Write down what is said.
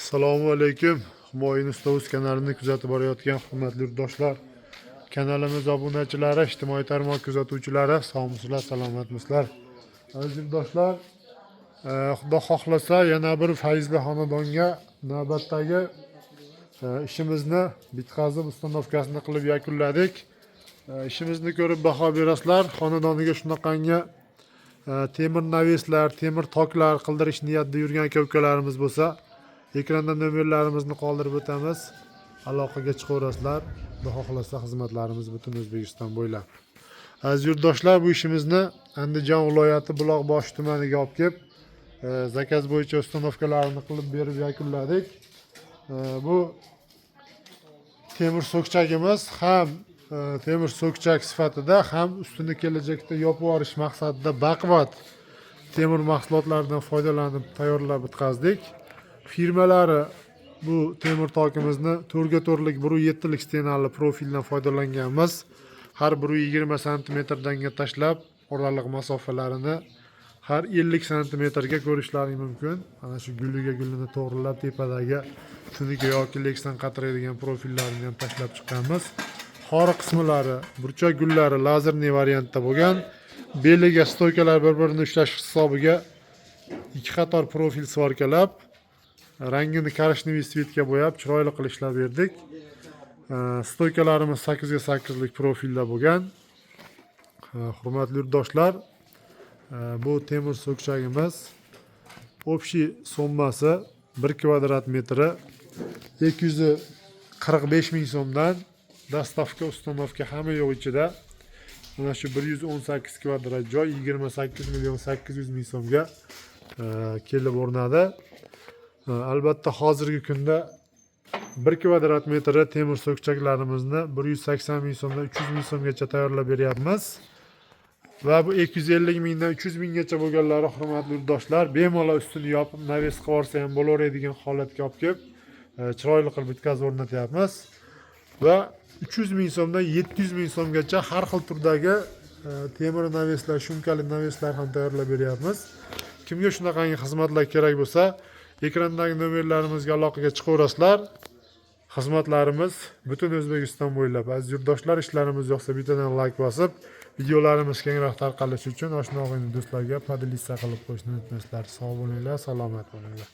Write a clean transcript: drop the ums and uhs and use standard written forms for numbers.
Assalomu alaykum. Humoyun Usta.uz kanalini kuzatib borayotgan hurmatli yurtdoshlar, kanalimiz obunachilari, ijtimoiy tarmoq kuzatuvchilari, sog'misizlar, salomatmisizlar? Aziz yurtdoshlar, Xudo xohlasa yana bir fayzli xonadonga navbatdagi ishimizni bitkazib ustanovkasini qilib yakunladik. İşimizni ko'rib baho berasizlar. Xonadoniga shunaqangi temir naveslar, temir toklar qildirish niyatida yurgan aka-ukalarimiz bo'lsa, ekranda nomerlarimizni qoldirib o'tamiz. Aloqaga chiqaverasizlar. Xudo xohlasa xizmatlarimiz butun O'zbekiston bo'ylab. Aziz yurtdoshlar, bu ishimizni Andijon viloyati Buloqboshi tumaniga olib kelib, zakaz bo'yicha ustanovkalarini qilib berib yakunladik. Bu temir so'kchagimiz ham temir so'kchak sifatida ham ustini kelajakda yopib yuborish maqsadida baquvvat temir mahsulotlaridan foydalanib tayyorlab bitkazdik. Firmalari bu temir tokimizni 4x4lik 1.7lik stenali profildan foydalanganmiz. Har 1.20 cm tashlab, oraliq masofalarini har 50 cm ga ko'rishlaring mumkin. Ana shu gulini to'g'rilab tepadagi tunuka yoki leksdan qatiradigan profillarini ham tashlab chiqqanmiz. Xori qismlari, burchak gullari lazerniy variantda bo'lgan. Beliga stoykalar bir-birini ushlash hisobiga ikki qator profil svarkalab, rangini korishneviy svetga bo'yab, chiroyli qilishlar berdik. Stoykalarimiz 8x8 lik profilda bo'lgan. Hurmatli yurtdoshlar, bu temir so'kchagimiz общий sommasi 1 kvadrat metri 245 ming so'mdan dastavka ustanovka hamma yo'q ichida. Mana shu 118 kvadrat joy 28 million 800 ming so'mga kelib o'rnadi. Albatta hozirgi kunda 1 kvadrat metri temir so'kchaklarimizni 180 ming so'mdan 300 ming so'mgacha tayyorlab beryapmiz. Va bu 250 mingdan 300 minggacha bo'lganlari hurmatli yurtdoshlar, bemalol ustini yopib naves qilib olsa ham bo'laveradigan holatga olib kelib, chiroyli qilib bitkazib o'rnatyapmiz. Va 300 ming so'mdan 700 ming so'mgacha har xil turdagi temir naveslar, shumkali naveslar ham tayyorlab beryapmiz. Kimga shunaqangi xizmatlar kerak bo'lsa, ekrandagi nomerlarimizga aloqaga chiqaverasizlar. Xizmatlarimiz butun O'zbekiston bo'ylab. Aziz yurtdoshlar, ishlarimiz yoqsa bittadan like bosib, videolarimiz kengroq tarqalishi uchun oshna og'ayni do'stlarga podelitsiya qilib qo'yishni unutmasizlar. Sog' bo'linglar, salomat bo'linglar.